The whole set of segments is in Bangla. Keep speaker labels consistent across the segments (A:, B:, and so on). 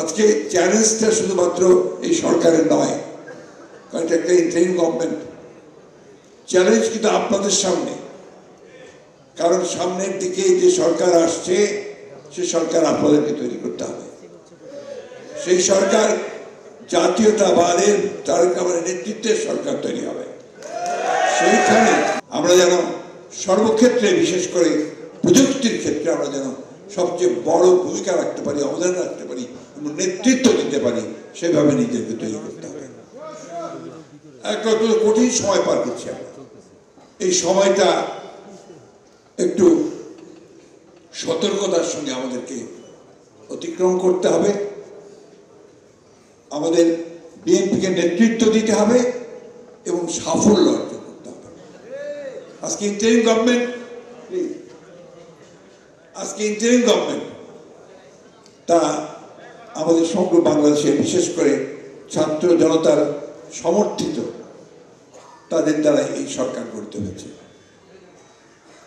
A: আজকে চ্যালেঞ্জটা শুধুমাত্র এই সরকারের নয়, কারণ এটা একটা ইন্টারিম গভর্নমেন্ট। চ্যালেঞ্জ কিন্তু আপনাদের সামনে, কারণ সামনের দিকে যে সরকার আসছে সে সরকার আপনাদেরকে তৈরি করতে হবে। সেই সরকার জাতীয়তাবাদের তারেক রহমানের নেতৃত্বের সরকার তৈরি হবে। সেইখানে আমরা যেন সর্বক্ষেত্রে, বিশেষ করে প্রযুক্তির ক্ষেত্রে আমরা যেন সবচেয়ে বড় ভূমিকা রাখতে পারি, অবদান রাখতে পারি এবং নেতৃত্ব দিতে পারি, সেভাবে নিজেকে তৈরি করতে হবে। একটা কঠিন সময় পার করছি আমরা। এই সময়টা একটু সতর্কতার সঙ্গে আমাদেরকে অতিক্রম করতে হবে। আমাদের বিএনপিকে নেতৃত্ব দিতে হবে এবং সাফল্য অর্জন করতে হবে। আজকে ইন্টারিম গভর্নমেন্ট তা আমাদের সমগ্র বাংলাদেশের, বিশেষ করে ছাত্র জনতার সমর্থিত, তাদের দ্বারা এই সরকার গঠিত হয়েছে।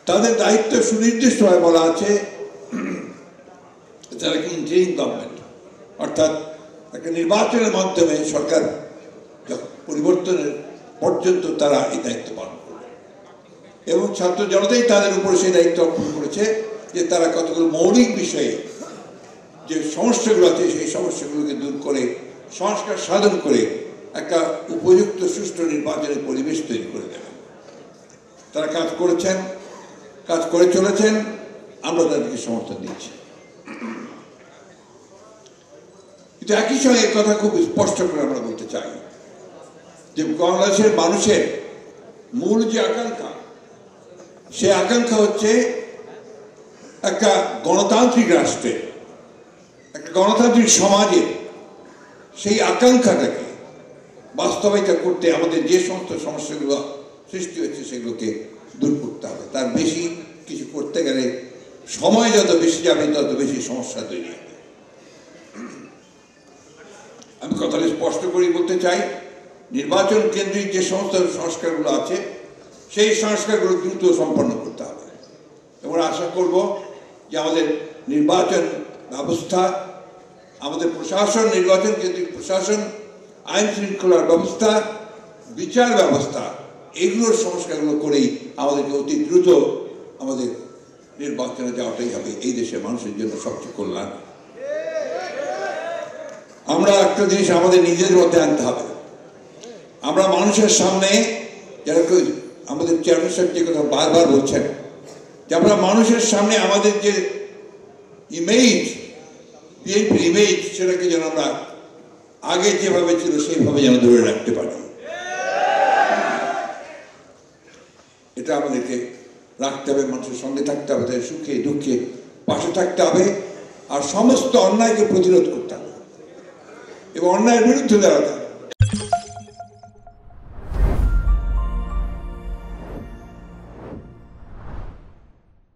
A: তাদের দায়িত্ব সুনির্দিষ্টভাবে বলা আছে, তারা কি ইন্টারিম গভর্নমেন্ট, অর্থাৎ একটা নির্বাচনের মাধ্যমে সরকার পরিবর্তনের পর্যন্ত তারা এই দায়িত্ব পালন করবে। এবং ছাত্র জনতাই তাদের উপর সেই দায়িত্ব অর্পণ করেছে যে তারা কতগুলো মৌলিক বিষয়ে যে সমস্যাগুলো আছে সেই সমস্যাগুলোকে দূর করে সংস্কার সাধন করে একটা উপযুক্ত সুষ্ঠু নির্বাচনের পরিবেশ তৈরি করে দেবেন। তারা কাজ করেছেন, কাজ করে চলেছেন, আমরা তাদেরকে সমর্থন দিচ্ছি। কিন্তু একই সঙ্গে এক কথা খুব স্পষ্ট করে আমরা বলতে চাই যে বাংলাদেশের মানুষের মূল যে আকাঙ্ক্ষা, সে আকাঙ্ক্ষা হচ্ছে একটা গণতান্ত্রিক রাষ্ট্রের, একটা গণতান্ত্রিক সমাজের সেই আকাঙ্ক্ষাটাকে বাস্তবায়িত করতে আমাদের যে সমস্ত সমস্যাগুলো সৃষ্টি হচ্ছে সেগুলোকে দূর করতে হবে। তার বেশি কিছু করতে গেলে সময় যত বেশি যাবে তত বেশি সমস্যা তৈরি হবে। আমি কথাটা স্পষ্ট করেই বলতে চাই, নির্বাচন কেন্দ্রিক যে সমস্ত সংস্কারগুলো আছে সেই সংস্কারগুলো দ্রুত সম্পন্ন করতে হবে এবং আশা করব যে আমাদের নির্বাচন ব্যবস্থা, আমাদের প্রশাসন, নির্বাচন কেন্দ্রিক প্রশাসন, আইন শৃঙ্খলার ব্যবস্থা, বিচার ব্যবস্থা, এগুলোর সংস্কারগুলো করেই আমাদেরকে অতি দ্রুত আমাদের নির্বাচনে যাওয়াটাই হবে এই দেশের মানুষের জন্য সবচেয়ে কল্যাণ। আমরা একটা জিনিস আমাদের নিজেদের মধ্যে আনতে হবে। আমরা মানুষের সামনে, যারা আমাদের চেয়ারম্যান সাহেব যে কথা বারবার বলছেন, যে আমরা মানুষের সামনে আমাদের যে ইমেজ, বিএনপির ইমেজ, সেটাকে যেন আমরা আগে যেভাবে ছিল সেইভাবে যেন ধরে রাখতে পারি। এটা আমাদেরকে রাখতে হবে, মানুষের সঙ্গে থাকতে হবে, তাদের সুখে দুঃখে পাশে থাকতে হবে, আর সমস্ত অন্যায়কে প্রতিরোধ করতে হবে এবং অন্যায়ের বিরুদ্ধে দাঁড়াতে হবে।